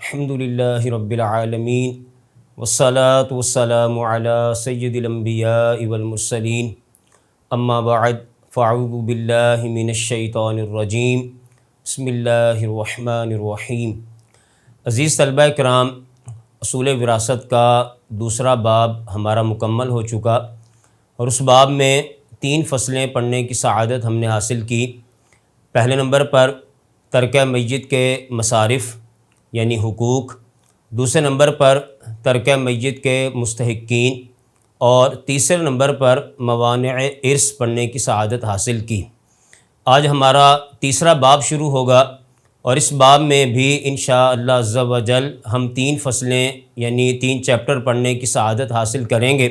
الحمد للہ رب العالمین والصلاة والسلام علی سید الانبیاء والمرسلین اما بعد فاعوذ باللہ من الشیطان الرجیم بسم اللہ الرحمن الرحیم۔ عزیز طلبہ کرام، اصول وراثت کا دوسرا باب ہمارا مکمل ہو چکا اور اس باب میں 3 فصلیں پڑھنے کی سعادت ہم نے حاصل کی۔ پہلے نمبر پر ترکہ میت کے مصارف یعنی حقوق، دوسرے نمبر پر ترکہ میت کے مستحقین اور تیسرے نمبر پر موانع ارث پڑھنے کی سعادت حاصل کی۔ آج ہمارا تیسرا باب شروع ہوگا اور اس باب میں بھی انشاءاللہ عز و جل ہم 3 فصلیں یعنی 3 چیپٹر پڑھنے کی سعادت حاصل کریں گے۔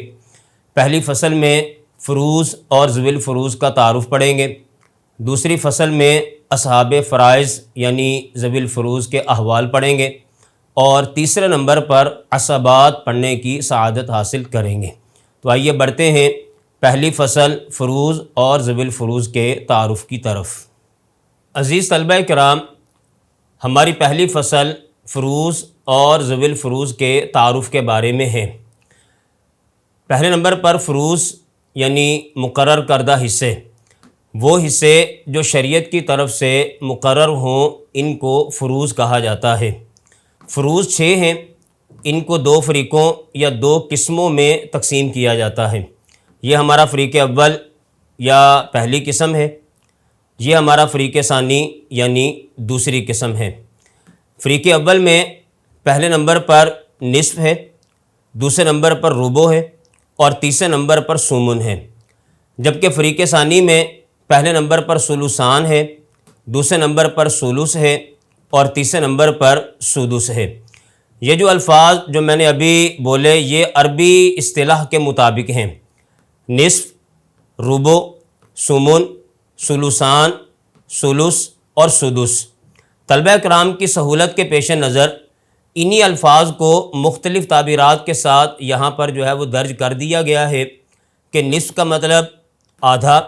پہلی فصل میں فروض اور ذوی الفروض کا تعارف پڑھیں گے، دوسری فصل میں اصحاب فرائض یعنی ذوی الفروض کے احوال پڑھیں گے اور تیسرے نمبر پر عصبات پڑھنے کی سعادت حاصل کریں گے۔ تو آئیے بڑھتے ہیں پہلی فصل فروض اور ذوی الفروض کے تعارف کی طرف۔ عزیز طلبہ کرام، ہماری پہلی فصل فروض اور ذوی الفروض کے تعارف کے بارے میں ہے۔ پہلے نمبر پر فروض یعنی مقرر کردہ حصے، وہ حصے جو شریعت کی طرف سے مقرر ہوں ان کو فروض کہا جاتا ہے۔ فروض 6 ہیں، ان کو 2 فریقوں یا 2 قسموں میں تقسیم کیا جاتا ہے۔ یہ ہمارا فریق اول یا پہلی قسم ہے، یہ ہمارا فریق ثانی یعنی دوسری قسم ہے۔ فریق اول میں پہلے نمبر پر نصف ہے، دوسرے نمبر پر ربع ہے اور تیسرے نمبر پر ثمن ہے، جبکہ فریق ثانی میں پہلے نمبر پر ثلثان ہے، دوسرے نمبر پر ثلث ہے اور تیسرے نمبر پر سدس ہے۔ یہ جو الفاظ جو میں نے ابھی بولے یہ عربی اصطلاح کے مطابق ہیں۔ نصف، ربع، ثمن، ثلثان، ثلث اور سدس۔ طلبہ کرام کی سہولت کے پیش نظر انہی الفاظ کو مختلف تعبیرات کے ساتھ یہاں پر جو ہے وہ درج کر دیا گیا ہے کہ نصف کا مطلب آدھا،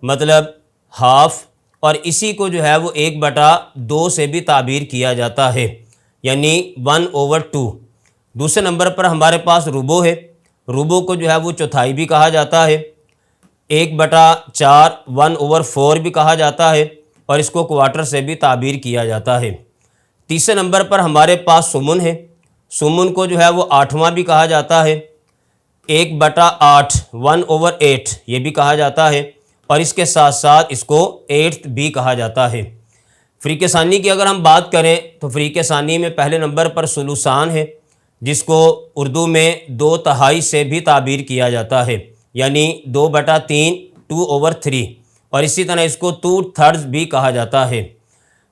مطلب ہاف، اور اسی کو جو ہے وہ 1/2 سے بھی تعبیر کیا جاتا ہے یعنی 1/2۔ دوسرے نمبر پر ہمارے پاس ربع ہے، ربع کو جو ہے وہ چوتھائی بھی کہا جاتا ہے، 1/4 1/4 بھی کہا جاتا ہے اور اس کو کوارٹر سے بھی تعبیر کیا جاتا ہے۔ تیسرے نمبر پر ہمارے پاس ثمن ہے، ثمن کو جو ہے وہ 8واں بھی کہا جاتا ہے، 1/8 1/8 یہ بھی کہا جاتا ہے اور اس کے ساتھ ساتھ اس کو 8th بھی کہا جاتا ہے۔ فریق ثانی کی اگر ہم بات کریں تو فریق ثانی میں پہلے نمبر پر ثلثان ہے، جس کو اردو میں 2/3 سے بھی تعبیر کیا جاتا ہے یعنی 2/3 2/3 اور اسی طرح اس کو 2/3 بھی کہا جاتا ہے۔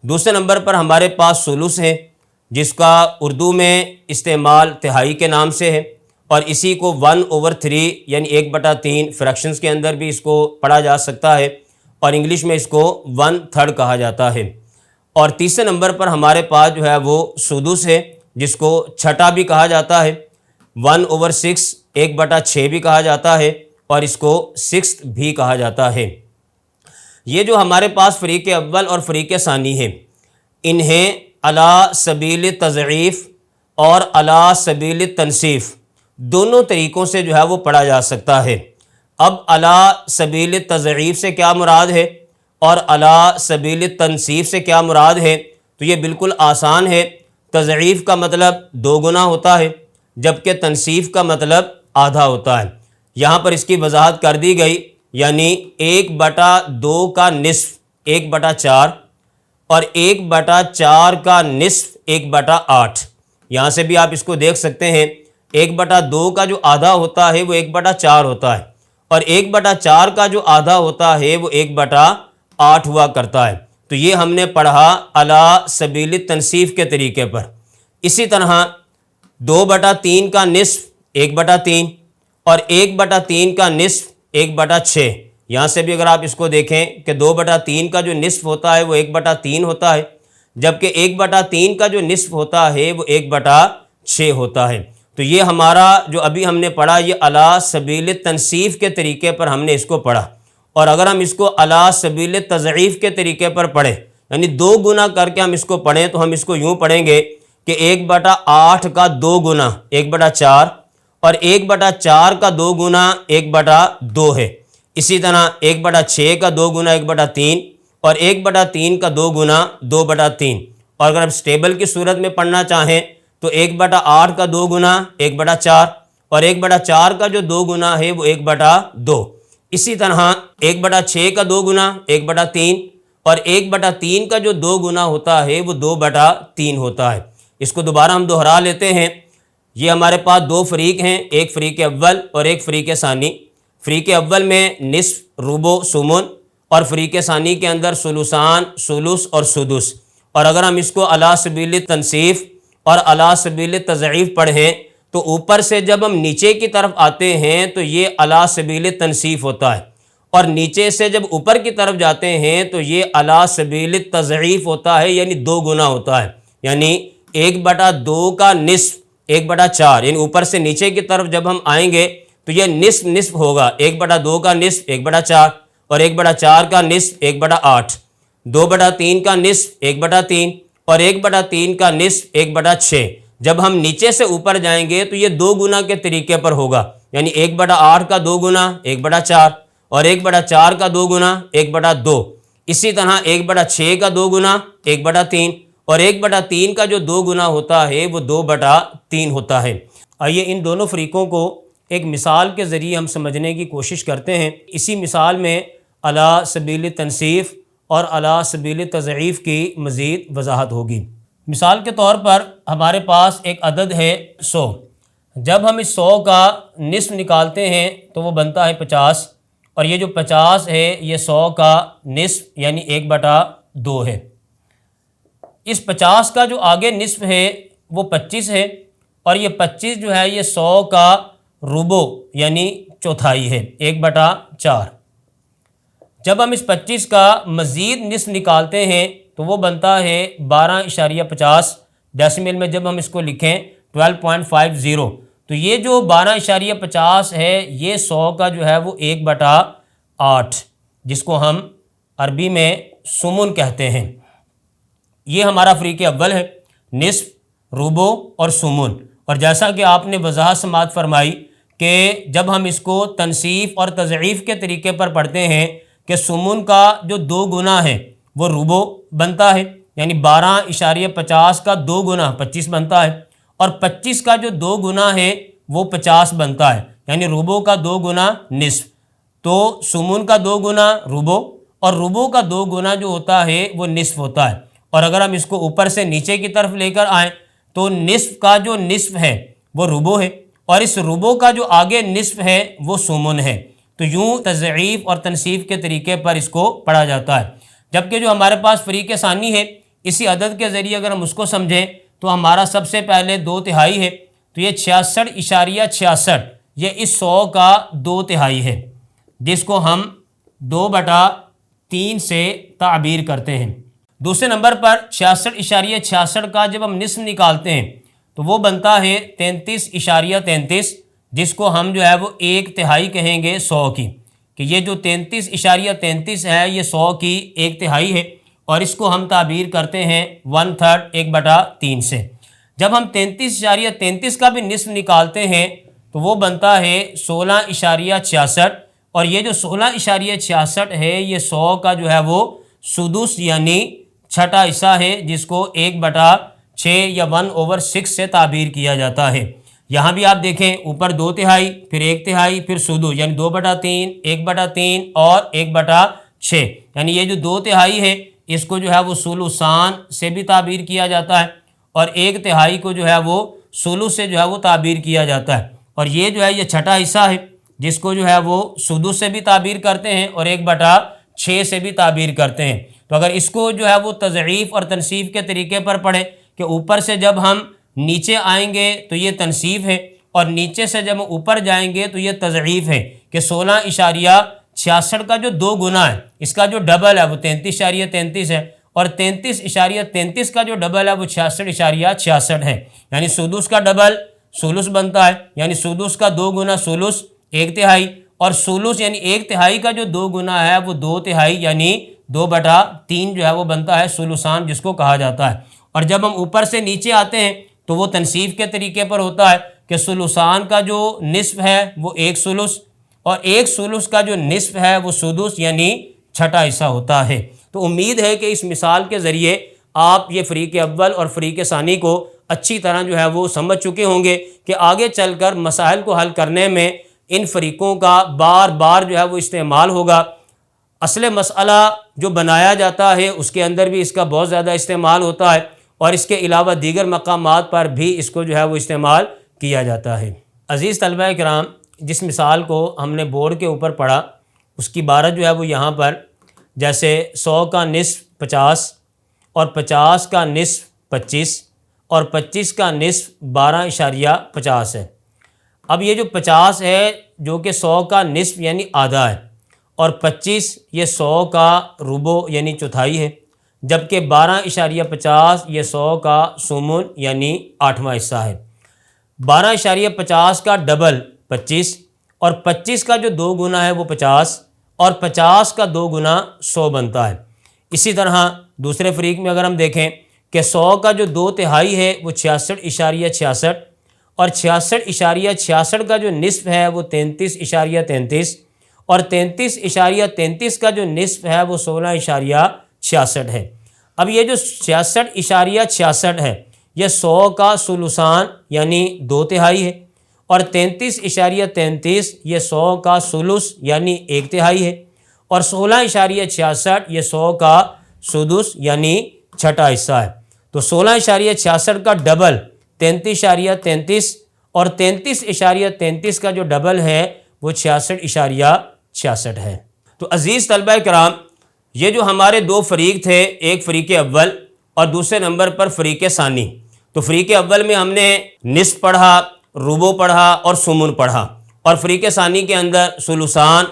دوسرے نمبر پر ہمارے پاس ثلث ہے، جس کا اردو میں استعمال تہائی کے نام سے ہے اور اسی کو 1/3 یعنی 1/3 فریکشنز کے اندر بھی اس کو پڑھا جا سکتا ہے اور انگلش میں اس کو 1/3 کہا جاتا ہے۔ اور تیسرے نمبر پر ہمارے پاس جو ہے وہ سدس ہے، جس کو چھٹا بھی کہا جاتا ہے، 1/6 1/6 بھی کہا جاتا ہے اور اس کو 6th بھی کہا جاتا ہے۔ یہ جو ہمارے پاس فریق اول اور فریق ثانی ہے، انہیں علی سبیل تضعیف اور علی سبیل تنصیف دونوں طریقوں سے جو ہے وہ پڑھا جا سکتا ہے۔ اب علی سبیل تضعیف سے کیا مراد ہے اور علی سبیل تنصیف سے کیا مراد ہے تو یہ بالکل آسان ہے۔ تضعیف کا مطلب 2 گنا ہوتا ہے جبکہ تنصیف کا مطلب آدھا ہوتا ہے۔ یہاں پر اس کی وضاحت کر دی گئی یعنی 1/2 کا نصف 1/4 اور 1/4 کا نصف 1/8۔ یہاں سے بھی آپ اس کو دیکھ سکتے ہیں، 1/2 کا جو آدھا ہوتا ہے وہ 1/4 ہوتا ہے اور 1/4 کا جو آدھا ہوتا ہے وہ 1/8 ہوا کرتا ہے۔ تو یہ ہم نے پڑھا علی سبیل تنصیف کے طریقے پر۔ اسی طرح 2/3 کا نصف 1/3 اور 1/3 کا نصف 1/6۔ یہاں سے بھی اگر آپ اس کو دیکھیں کہ 2/3 کا جو نصف ہوتا ہے وہ 1/3 ہوتا ہے جبکہ 1/3 کا جو نصف ہوتا ہے وہ 1/6 ہوتا ہے۔ تو یہ ہمارا جو ابھی ہم نے پڑھا یہ علی سبیل تنصیف کے طریقے پر ہم نے اس کو پڑھا، اور اگر ہم اس کو علی سبیل تضعیف کے طریقے پر پڑھیں یعنی 2 گنا کر کے ہم اس کو پڑھیں تو ہم اس کو یوں پڑھیں گے کہ 1/8 کا 2 گنا 1/4 اور 1/4 کا 2 گنا 1/2 ہے۔ اسی طرح 1/6 کا 2 گنا 1/3 اور 1/3 کا 2 گنا 2/3۔ اور اگر آپ اسٹیبل کی صورت میں پڑھنا چاہیں تو 1/8 کا 2 گنا 1/4 اور 1/4 کا جو 2 گنا ہے وہ 1/2۔ اسی طرح 1/6 کا 2 گنا 1/3 اور 1/3 کا جو 2 گنا ہوتا ہے وہ 2/3 ہوتا ہے۔ اس کو دوبارہ ہم دہرا لیتے ہیں۔ یہ ہمارے پاس 2 فریق ہیں، ایک فریق اول اور ایک فریق ثانی۔ فریق اول میں نصف، ربع، ثمن، اور فریق ثانی کے اندر ثلثان، ثلث اور سدس۔ اور اگر ہم اس کو علی سبیل تنصیف اور علی سبیل تضعیف پڑھیں تو اوپر سے جب ہم نیچے کی طرف آتے ہیں تو یہ علی سبیل تنصیف ہوتا ہے، اور نیچے سے جب اوپر کی طرف جاتے ہیں تو یہ علی سبیل تضعیف ہوتا ہے، یعنی 2 گنا ہوتا ہے۔ یعنی 1/2 کا نصف 1/4، یعنی اوپر سے نیچے کی طرف جب ہم آئیں گے تو یہ نصف نصف ہوگا۔ 1/2 کا نصف 1/4 اور 1/4 کا نصف 1/8، 2/3 کا نصف 1/3 اور 1/3 کا نصف 1/6۔ جب ہم نیچے سے اوپر جائیں گے تو یہ 2 گنا کے طریقے پر ہوگا، یعنی 1/8 کا 2 گنا 1/4 اور 1/4 کا 2 گنا 1/2۔ اسی طرح 1/6 کا 2 گنا 1/3 اور 1/3 کا جو 2 گنا ہوتا ہے وہ 2/3 ہوتا ہے۔ آئیے ان دونوں فریقوں کو ایک مثال کے ذریعے ہم سمجھنے کی کوشش کرتے ہیں۔ اسی مثال میں علی سبیل تنصیف اور علی سبیل تضعیف کی مزید وضاحت ہوگی۔ مثال کے طور پر ہمارے پاس ایک عدد ہے 100۔ جب ہم اس 100 کا نصف نکالتے ہیں تو وہ بنتا ہے 50، اور یہ جو 50 ہے یہ 100 کا نصف یعنی 1/2 ہے۔ اس 50 کا جو آگے نصف ہے وہ 25 ہے، اور یہ 25 جو ہے یہ 100 کا ربع یعنی چوتھائی ہے، 1/4۔ جب ہم اس 25 کا مزید نصف نکالتے ہیں تو وہ بنتا ہے 12.50۔ ڈیسیمل میں جب ہم اس کو لکھیں 12.50، تو یہ جو 12.50 ہے یہ 100 کا جو ہے وہ 1/8، جس کو ہم عربی میں ثمن کہتے ہیں۔ یہ ہمارا فریق اول ہے، نصف، ربع اور ثمن۔ اور جیسا کہ آپ نے وضاحت سماعت فرمائی کہ جب ہم اس کو تنصیف اور تضعیف کے طریقے پر پڑھتے ہیں کہ ثمن کا جو 2 گنا ہے وہ ربع بنتا ہے، یعنی 12.50 کا 2 گنا 25 بنتا ہے، اور 25 کا جو 2 گنا ہے وہ 50 بنتا ہے، یعنی ربع کا 2 گنا نصف۔ تو ثمن کا 2 گنا ربع اور ربع کا 2 گنا جو ہوتا ہے وہ نصف ہوتا ہے۔ اور اگر ہم اس کو اوپر سے نیچے کی طرف لے کر آئیں تو نصف کا جو نصف ہے وہ ربع ہے، اور اس ربع کا جو آگے نصف ہے وہ ثمن ہے۔ تو یوں تضعیف اور تنصیف کے طریقے پر اس کو پڑھا جاتا ہے۔ جبکہ جو ہمارے پاس فریق ثانی ہے، اسی عدد کے ذریعے اگر ہم اس کو سمجھیں تو ہمارا سب سے پہلے 2/3 ہے، تو یہ 66.66، یہ اس 100 کا 2/3 ہے، جس کو ہم 2/3 سے تعبیر کرتے ہیں۔ دوسرے نمبر پر 66.66 کا جب ہم نصف نکالتے ہیں تو وہ بنتا ہے 33.33، جس کو ہم جو ہے وہ 1/3 کہیں گے 100 کی، کہ یہ جو 33.33 ہے یہ 100 کی 1/3 ہے، اور اس کو ہم تعبیر کرتے ہیں 1/3 1/3 سے۔ جب ہم 33.33 کا بھی نصف نکالتے ہیں تو وہ بنتا ہے 16.66، اور یہ جو 16.66 ہے یہ 100 کا جو ہے وہ سدس یعنی چھٹا حصہ ہے، جس کو 1/6 یا 1/6 سے تعبیر کیا جاتا ہے۔ یہاں بھی آپ دیکھیں اوپر 2/3 پھر 1/3 پھر سدس یعنی 2/3 1/3 اور 1/6، یعنی یہ جو 2/3 ہے اس کو جو ہے وہ ثلثان سے بھی تعبیر کیا جاتا ہے، اور 1/3 کو جو ہے وہ ثلث سے جو ہے وہ تعبیر کیا جاتا ہے، اور یہ جو ہے یہ چھٹا حصہ ہے جس کو جو ہے وہ سدس سے بھی تعبیر کرتے ہیں اور 1/6 سے بھی تعبیر کرتے ہیں۔ تو اگر اس کو جو ہے وہ تضعیف اور تنصیف کے طریقے پر پڑھیں کہ اوپر سے جب ہم نیچے آئیں گے تو یہ تنصیف ہے، اور نیچے سے جب ہم اوپر جائیں گے تو یہ تضعیف ہے، کہ 16.66 کا جو 2 گنا ہے اس کا جو ڈبل ہے وہ 33.33 ہے، اور 33.33 کا جو ڈبل ہے وہ 66.66 ہے، یعنی سدس کا ڈبل ثلث بنتا ہے، یعنی سدس کا 2 گنا ثلث 1/3، اور ثلث یعنی 1/3 کا جو 2 گنا ہے وہ 2/3 یعنی 2/3 جو ہے وہ بنتا ہے ثلثان، جس کو کہا جاتا ہے۔ اور جب ہم اوپر سے نیچے آتے ہیں تو وہ تنصیف کے طریقے پر ہوتا ہے کہ ثلثان کا جو نصف ہے وہ ایک ثلث، اور ایک ثلث کا جو نصف ہے وہ سدس یعنی چھٹا حصہ ہوتا ہے۔ تو امید ہے کہ اس مثال کے ذریعے آپ یہ فریق اول اور فریق ثانی کو اچھی طرح جو ہے وہ سمجھ چکے ہوں گے کہ آگے چل کر مسائل کو حل کرنے میں ان فریقوں کا بار بار جو ہے وہ استعمال ہوگا۔ اصل مسئلہ جو بنایا جاتا ہے اس کے اندر بھی اس کا بہت زیادہ استعمال ہوتا ہے، اور اس کے علاوہ دیگر مقامات پر بھی اس کو جو ہے وہ استعمال کیا جاتا ہے۔ عزیز طلبہ کرام، جس مثال کو ہم نے بورڈ کے اوپر پڑھا اس کی عبارت جو ہے وہ یہاں پر جیسے 100 کا نصف 50 اور 50 کا نصف 25 اور 25 کا نصف 12.50 ہے۔ اب یہ جو 50 ہے جو کہ 100 کا نصف یعنی آدھا ہے، اور 25 یہ 100 کا ربع یعنی چوتھائی ہے، جبکہ 12.50 یہ 100 کا ثمن یعنی آٹھواں حصہ ہے۔ 12.50 کا ڈبل 25، اور 25 کا جو 2 گنا ہے وہ 50، اور 50 کا 2 گنا 100 بنتا ہے۔ اسی طرح دوسرے فریق میں اگر ہم دیکھیں کہ 100 کا جو 2/3 ہے وہ 66.66، اور 66.66 کا جو نصف ہے وہ 33.33، اور 33.33 کا جو نصف ہے وہ 16.66 ہے۔ اب یہ جو 66.66 ہے یہ 100 کا ثلثان یعنی 2/3 ہے، اور 33.33 یہ 100 کا ثلث یعنی 1/3 ہے، اور 16.66 یہ 100 کا سدس یعنی چھٹا حصہ ہے۔ تو 16.66 کا ڈبل 33.33، اور 33.33 کا جو ڈبل ہے وہ 66.66 ہے۔ تو عزیز طلبہ کرام، یہ جو ہمارے دو فریق تھے، ایک فریق اول اور دوسرے نمبر پر فریق ثانی، تو فریق اول میں ہم نے نصف پڑھا، ربع پڑھا اور ثمن پڑھا، اور فریق ثانی کے اندر ثلثان،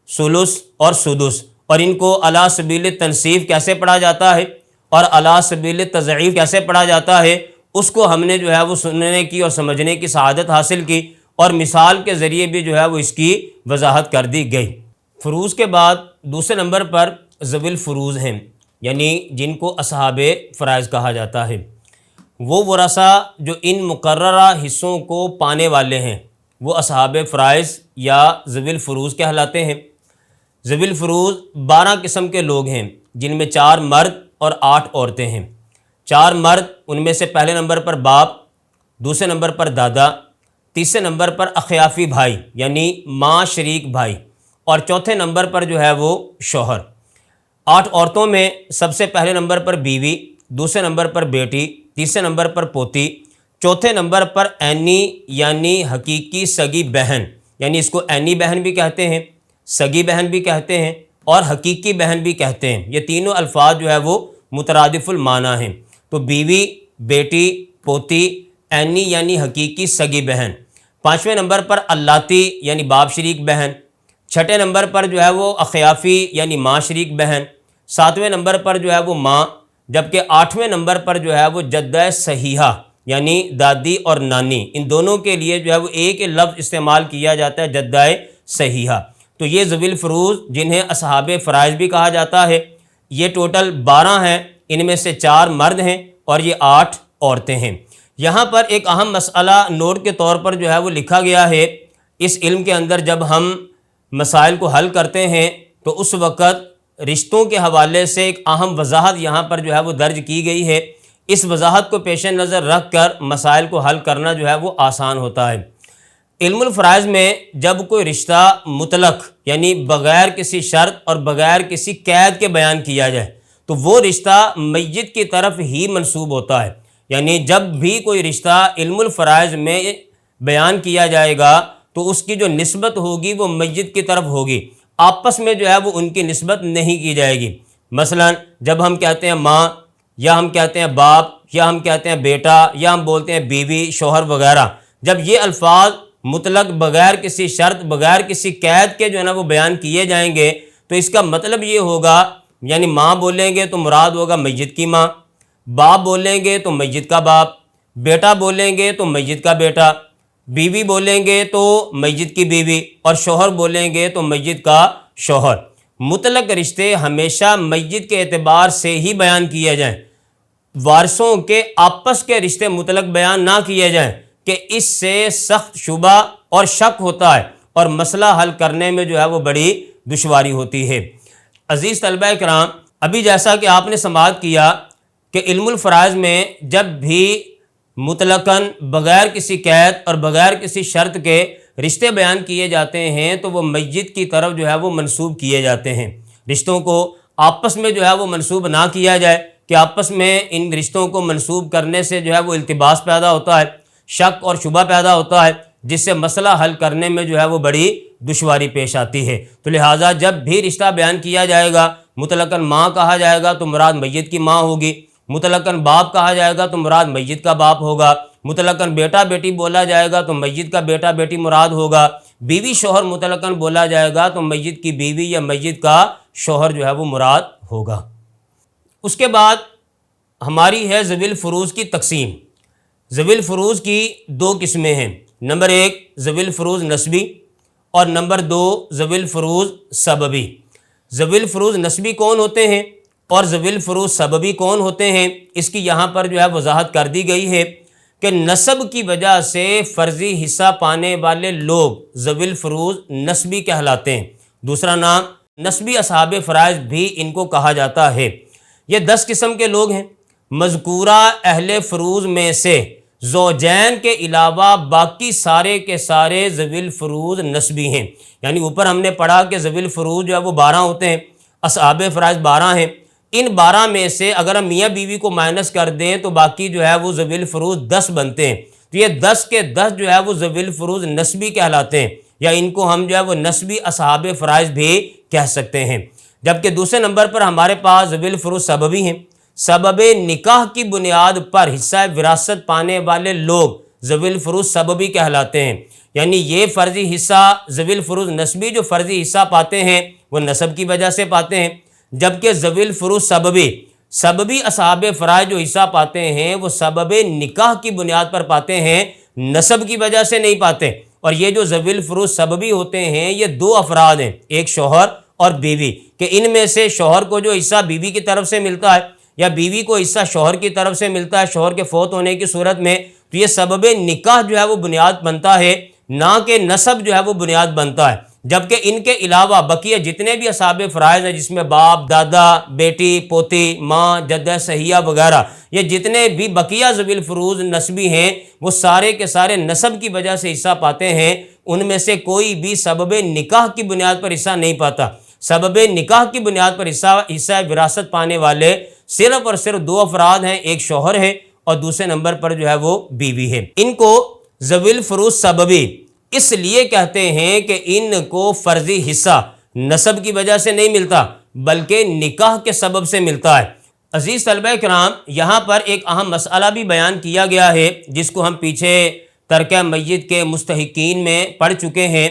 ثلث اور سدس، اور ان کو علی سبیل تنصیف کیسے پڑھا جاتا ہے اور علی سبیل تضعیف کیسے پڑھا جاتا ہے اس کو ہم نے جو ہے وہ سننے کی اور سمجھنے کی سعادت حاصل کی، اور مثال کے ذریعے بھی جو ہے وہ اس کی وضاحت کر دی گئی۔ فروض کے بعد دوسرے نمبر پر ذوی الفروض ہیں، یعنی جن کو اصحاب فرائض کہا جاتا ہے۔ وہ ورثہ جو ان مقررہ حصوں کو پانے والے ہیں وہ اصحاب فرائض یا ذوی الفروض کہلاتے ہیں۔ ذوی الفروض 12 قسم کے لوگ ہیں، جن میں 4 مرد اور 8 عورتیں ہیں۔ 4 مرد، ان میں سے پہلے نمبر پر باپ، دوسرے نمبر پر دادا، تیسرے نمبر پر اخیافی بھائی یعنی ماں شریک بھائی، اور چوتھے نمبر پر جو ہے وہ شوہر۔ 8 عورتوں میں سب سے پہلے نمبر پر بیوی، دوسرے نمبر پر بیٹی، تیسرے نمبر پر پوتی، چوتھے نمبر پر عینی یعنی حقیقی سگی بہن، یعنی اس کو عینی بہن بھی کہتے ہیں، سگی بہن بھی کہتے ہیں، اور حقیقی بہن بھی کہتے ہیں۔ یہ تینوں الفاظ جو ہے وہ مترادف المعنی ہیں۔ تو بیوی، بیٹی، پوتی، عینی یعنی حقیقی سگی بہن۔ 5ویں نمبر پر اللاتی یعنی باپ شریک بہن۔ 6 نمبر پر جو ہے وہ اخیافی یعنی ماں شریک بہن۔ 7ویں نمبر پر جو ہے وہ ماں، جبکہ 8ویں نمبر پر جو ہے وہ جدہ صحیحہ یعنی دادی اور نانی، ان دونوں کے لیے جو ہے وہ ایک لفظ استعمال کیا جاتا ہے، جدہ صحیحہ۔ تو یہ ذوی الفروض جنہیں اصحاب فرائض بھی کہا جاتا ہے، یہ ٹوٹل 12 ہیں، ان میں سے 4 مرد ہیں اور یہ 8 عورتیں ہیں۔ یہاں پر ایک اہم مسئلہ نوٹ کے طور پر جو ہے وہ لکھا گیا ہے۔ اس علم کے اندر جب ہم مسائل کو حل کرتے ہیں تو اس وقت رشتوں کے حوالے سے ایک اہم وضاحت یہاں پر جو ہے وہ درج کی گئی ہے۔ اس وضاحت کو پیش نظر رکھ کر مسائل کو حل کرنا جو ہے وہ آسان ہوتا ہے۔ علم الفرائض میں جب کوئی رشتہ مطلق یعنی بغیر کسی شرط اور بغیر کسی قید کے بیان کیا جائے تو وہ رشتہ میت کی طرف ہی منسوب ہوتا ہے، یعنی جب بھی کوئی رشتہ علم الفرائض میں بیان کیا جائے گا تو اس کی جو نسبت ہوگی وہ میت کی طرف ہوگی، آپس میں جو ہے وہ ان کی نسبت نہیں کی جائے گی۔ مثلا جب ہم کہتے ہیں ماں، یا ہم کہتے ہیں باپ، یا ہم کہتے ہیں بیٹا، یا ہم بولتے ہیں بیوی، شوہر وغیرہ، جب یہ الفاظ مطلق بغیر کسی شرط بغیر کسی قید کے جو ہے نا وہ بیان کیے جائیں گے تو اس کا مطلب یہ ہوگا، یعنی ماں بولیں گے تو مراد ہوگا میت کی ماں، باپ بولیں گے تو میت کا باپ، بیٹا بولیں گے تو میت کا بیٹا، بیوی بولیں گے تو میت کی بیوی، اور شوہر بولیں گے تو میت کا شوہر۔ مطلق رشتے ہمیشہ میت کے اعتبار سے ہی بیان کیے جائیں، وارثوں کے آپس کے رشتے مطلق بیان نہ کیے جائیں کہ اس سے سخت شبہ اور شک ہوتا ہے اور مسئلہ حل کرنے میں جو ہے وہ بڑی دشواری ہوتی ہے۔ عزیز طلبہ کرام، ابھی جیسا کہ آپ نے سماعت کیا کہ علم الفرائض میں جب بھی مطلقاً بغیر کسی قید اور بغیر کسی شرط کے رشتے بیان کیے جاتے ہیں تو وہ میت کی طرف جو ہے وہ منسوب کیے جاتے ہیں۔ رشتوں کو آپس میں جو ہے وہ منسوب نہ کیا جائے کہ آپس میں ان رشتوں کو منسوب کرنے سے جو ہے وہ التباس پیدا ہوتا ہے، شک اور شبہ پیدا ہوتا ہے، جس سے مسئلہ حل کرنے میں جو ہے وہ بڑی دشواری پیش آتی ہے۔ تو لہٰذا جب بھی رشتہ بیان کیا جائے گا، مطلقاً ماں کہا جائے گا تو مراد میت کی ماں ہوگی، مطلقاً باپ کہا جائے گا تو مراد میت کا باپ ہوگا، مطلقاً بیٹا بیٹی بولا جائے گا تو میت کا بیٹا بیٹی مراد ہوگا، بیوی شوہر مطلقاً بولا جائے گا تو میت کی بیوی یا میت کا شوہر جو ہے وہ مراد ہوگا۔ اس کے بعد ہماری ہے ذوی الفروض کی تقسیم۔ ذوی الفروض کی دو قسمیں ہیں، نمبر ایک ذوی الفروض نسبی اور نمبر دو ذوی الفروض سببی۔ ذوی الفروض نسبی کون ہوتے ہیں اور ذوی الفروض سببی کون ہوتے ہیں، اس کی یہاں پر جو ہے وضاحت کر دی گئی ہے کہ نسب کی وجہ سے فرضی حصہ پانے والے لوگ ذوی الفروض نسبی کہلاتے ہیں۔ دوسرا نام نسبی اصحاب فرائض بھی ان کو کہا جاتا ہے۔ یہ 10 قسم کے لوگ ہیں۔ مذکورہ اہل فروض میں سے زوجین کے علاوہ باقی سارے کے سارے ذوی الفروض نسبی ہیں، یعنی اوپر ہم نے پڑھا کہ ذوی الفروض جو ہے وہ 12 ہوتے ہیں، اصحاب فرائض 12 ہیں۔ ان 12 میں سے اگر ہم میاں بیوی کو مائنس کر دیں تو باقی جو ہے وہ ذوی الفروض 10 بنتے ہیں۔ تو یہ 10 کے 10 جو ہے وہ ذوی الفروض نسبی کہلاتے ہیں، یا ان کو ہم جو ہے وہ نسبی اصحاب فرائض بھی کہہ سکتے ہیں۔ جبکہ دوسرے نمبر پر ہمارے پاس ذوی الفروض سببی ہیں۔ سبب نکاح کی بنیاد پر حصہ وراثت پانے والے لوگ ذوی الفروض سببی کہلاتے ہیں، یعنی یہ فرضی حصہ ذوی الفروض نسبی جو فرضی حصہ پاتے ہیں وہ نسب کی وجہ سے پاتے ہیں، جبکہ ذوی الفروض سببی اصحاب فرائض جو حصہ پاتے ہیں وہ سبب نکاح کی بنیاد پر پاتے ہیں، نسب کی وجہ سے نہیں پاتے۔ اور یہ جو ذوی الفروض سببی ہوتے ہیں یہ 2 افراد ہیں، ایک شوہر اور بیوی، کہ ان میں سے شوہر کو جو حصہ بیوی کی طرف سے ملتا ہے یا بیوی کو حصہ شوہر کی طرف سے ملتا ہے شوہر کے فوت ہونے کی صورت میں، تو یہ سبب نکاح جو ہے وہ بنیاد بنتا ہے، نہ کہ نسب جو ہے وہ بنیاد بنتا ہے۔ جبکہ ان کے علاوہ بقیہ جتنے بھی اصحاب فرائض ہیں، جس میں باپ، دادا، بیٹی، پوتی، ماں، جدہ صحیحہ وغیرہ، یہ جتنے بھی بقیہ ذوی الفروض نسبی ہیں وہ سارے کے سارے نسب کی وجہ سے حصہ پاتے ہیں، ان میں سے کوئی بھی سبب نکاح کی بنیاد پر حصہ نہیں پاتا۔ سبب نکاح کی بنیاد پر حصہ وراثت پانے والے صرف اور صرف 2 افراد ہیں، ایک شوہر ہے اور دوسرے نمبر پر جو ہے وہ بیوی ہے۔ ان کو ذوی الفروض سببی اس لیے کہتے ہیں کہ ان کو فرضی حصہ نسب کی وجہ سے نہیں ملتا بلکہ نکاح کے سبب سے ملتا ہے۔ عزیز طلبہ کرام، یہاں پر ایک اہم مسئلہ بھی بیان کیا گیا ہے جس کو ہم پیچھے ترکہ میت کے مستحقین میں پڑھ چکے ہیں،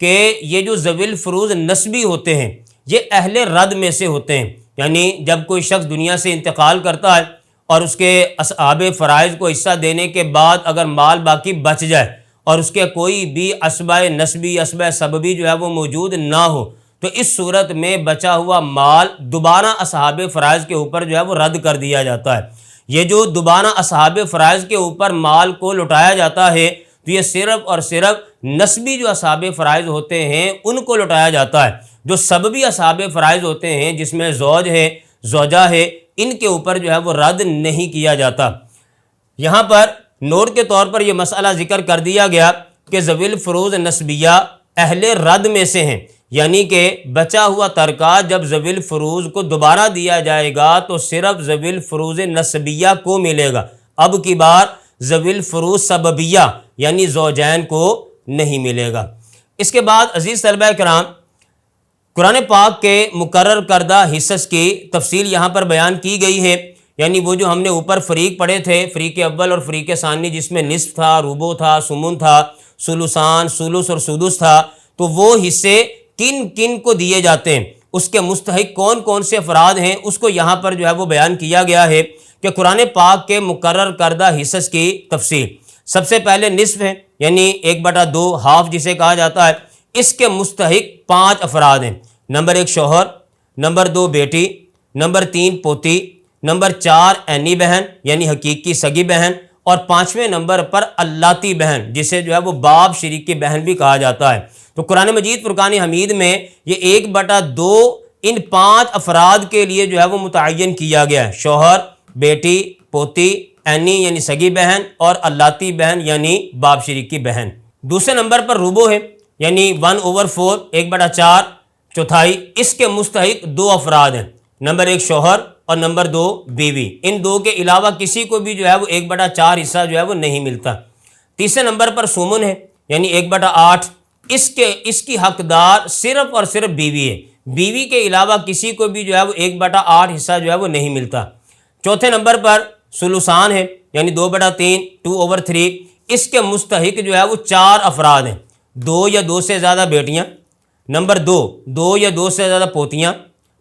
کہ یہ جو ذوی الفروض نسبی ہوتے ہیں یہ اہل رد میں سے ہوتے ہیں، یعنی جب کوئی شخص دنیا سے انتقال کرتا ہے اور اس کے اصحاب فرائض کو حصہ دینے کے بعد اگر مال باقی بچ جائے اور اس کے کوئی بھی عصبہ نسبی عصبہ سببی جو ہے وہ موجود نہ ہو تو اس صورت میں بچا ہوا مال دوبارہ اصحاب فرائض کے اوپر جو ہے وہ رد کر دیا جاتا ہے۔ یہ جو دوبارہ اصحاب فرائض کے اوپر مال کو لوٹایا جاتا ہے تو یہ صرف اور صرف نسبی جو اصحاب فرائض ہوتے ہیں ان کو لوٹایا جاتا ہے۔ جو سببی اصحاب فرائض ہوتے ہیں جس میں زوج ہے، زوجہ ہے، ان کے اوپر جو ہے وہ رد نہیں کیا جاتا۔ یہاں پر نوٹ کے طور پر یہ مسئلہ ذکر کر دیا گیا کہ ذوی الفروض نسبیہ اہل رد میں سے ہیں، یعنی کہ بچا ہوا ترکہ جب ذوی الفروض کو دوبارہ دیا جائے گا تو صرف ذوی الفروض نسبیہ کو ملے گا، اب کی بار ذوی الفروض سببیہ یعنی زوجین کو نہیں ملے گا۔ اس کے بعد عزیز طلبہ کرام، قرآن پاک کے مقرر کردہ حصص کی تفصیل یہاں پر بیان کی گئی ہے، یعنی وہ جو ہم نے اوپر فریق پڑھے تھے، فریق اول اور فریق ثانی، جس میں نصف تھا، ربع تھا، سمن تھا، ثلثان، ثلث اور سدس تھا، تو وہ حصے کن کن کو دیے جاتے ہیں، اس کے مستحق کون کون سے افراد ہیں، اس کو یہاں پر جو ہے وہ بیان کیا گیا ہے کہ قرآن پاک کے مقرر کردہ حصص کی تفصیل۔ سب سے پہلے نصف ہے، یعنی 1/2 ہاف جسے کہا جاتا ہے، اس کے مستحق 5 افراد ہیں۔ نمبر 1 شوہر، نمبر 2 بیٹی، نمبر 3 پوتی، نمبر 4 عینی بہن یعنی حقیقی سگی بہن، اور 5ویں نمبر پر اللاتی بہن جسے جو ہے وہ باپ شریک کی بہن بھی کہا جاتا ہے۔ تو قرآن مجید فرقان حمید میں یہ 1/2 ان 5 افراد کے لیے جو ہے وہ متعین کیا گیا ہے، شوہر، بیٹی، پوتی، عینی یعنی سگی بہن، اور اللاتی بہن یعنی باپ شریک کی بہن۔ دوسرے نمبر پر ربع ہے یعنی 1/4، 1/4 چوتھائی، اس کے مستحق 2 افراد ہیں، نمبر 1 شوہر اور نمبر 2 بیوی، ان 2 کے علاوہ کسی کو بھی جو ہے وہ 1/4 حصہ جو ہے وہ نہیں ملتا۔ تیسرے نمبر پر سومن ہے یعنی 1/8، اس کی حقدار صرف اور صرف بیوی ہے، بیوی کے علاوہ کسی کو بھی جو ہے وہ 1/8 حصہ جو ہے وہ نہیں ملتا۔ چوتھے نمبر پر ثلثان ہے یعنی 2/3، 2/3، اس کے مستحق جو ہے وہ 4 افراد ہیں، 2 یا 2 سے زیادہ بیٹیاں، نمبر 2 یا 2 سے زیادہ پوتیاں،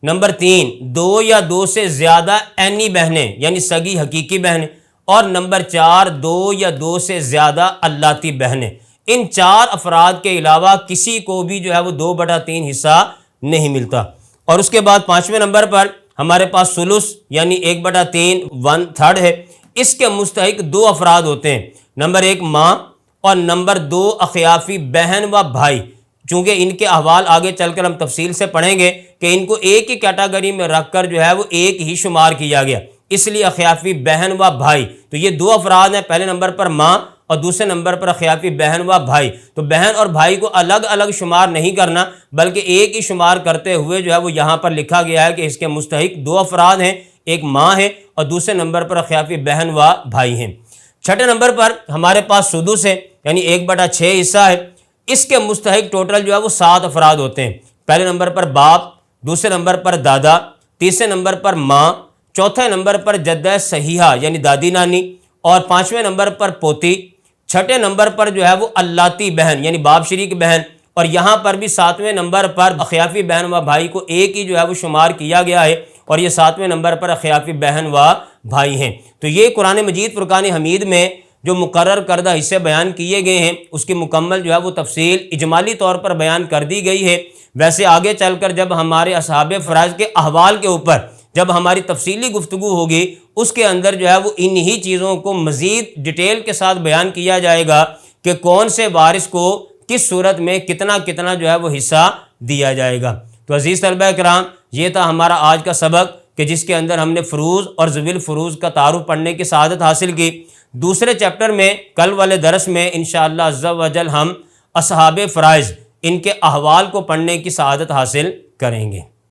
نمبر 3 2 یا 2 سے زیادہ عینی بہنیں یعنی سگی حقیقی بہنیں، اور نمبر 4 2 یا 2 سے زیادہ اللاتی بہنیں۔ ان 4 افراد کے علاوہ کسی کو بھی جو ہے وہ 2/3 حصہ نہیں ملتا۔ اور اس کے بعد 5ویں نمبر پر ہمارے پاس ثلث یعنی 1/3، 1/3 ہے، اس کے مستحق 2 افراد ہوتے ہیں، نمبر 1 ماں اور نمبر 2 اخیافی بہن و بھائی۔ چونکہ ان کے احوال آگے چل کر ہم تفصیل سے پڑھیں گے کہ ان کو ایک ہی کیٹیگری میں رکھ کر جو ہے وہ ایک ہی شمار کیا گیا، اس لیے اخیافی بہن و بھائی۔ تو یہ 2 افراد ہیں، پہلے نمبر پر ماں اور دوسرے نمبر پر اخیافی بہن و بھائی۔ تو بہن اور بھائی کو الگ الگ شمار نہیں کرنا بلکہ ایک ہی شمار کرتے ہوئے جو ہے وہ یہاں پر لکھا گیا ہے کہ اس کے مستحق 2 افراد ہیں، ایک ماں ہے اور دوسرے نمبر پر اخیافی بہن و بھائی ہیں۔ چھٹے نمبر پر ہمارے پاس سدس ہے یعنی 1/6 حصہ ہے، اس کے مستحق ٹوٹل جو ہے وہ 7 افراد ہوتے ہیں، پہلے نمبر پر باپ، دوسرے نمبر پر دادا، تیسرے نمبر پر ماں، چوتھے نمبر پر جدہ صحیحہ یعنی دادی نانی، اور 5ویں نمبر پر پوتی، چھٹے نمبر پر جو ہے وہ اللاتی بہن یعنی باپ شریک بہن، اور یہاں پر بھی 7ویں نمبر پر اخیافی بہن و بھائی کو ایک ہی جو ہے وہ شمار کیا گیا ہے، اور یہ 7ویں نمبر پر اخیافی بہن و بھائی ہیں۔ تو یہ قرآن مجید فرقان حمید میں جو مقرر کردہ حصے بیان کیے گئے ہیں اس کی مکمل جو ہے وہ تفصیل اجمالی طور پر بیان کر دی گئی ہے۔ ویسے آگے چل کر جب ہمارے اصحاب فرائض کے احوال کے اوپر جب ہماری تفصیلی گفتگو ہوگی اس کے اندر جو ہے وہ انہی چیزوں کو مزید ڈیٹیل کے ساتھ بیان کیا جائے گا کہ کون سے وارث کو کس صورت میں کتنا کتنا جو ہے وہ حصہ دیا جائے گا۔ تو عزیز طلبہ کرام، یہ تھا ہمارا آج کا سبق کہ جس کے اندر ہم نے فروض اور ذوی الفروض کا تعارف پڑھنے کی سعادت حاصل کی۔ دوسرے چیپٹر میں کل والے درس میں انشاءاللہ عز و جل ہم اصحاب فرائض ان کے احوال کو پڑھنے کی سعادت حاصل کریں گے۔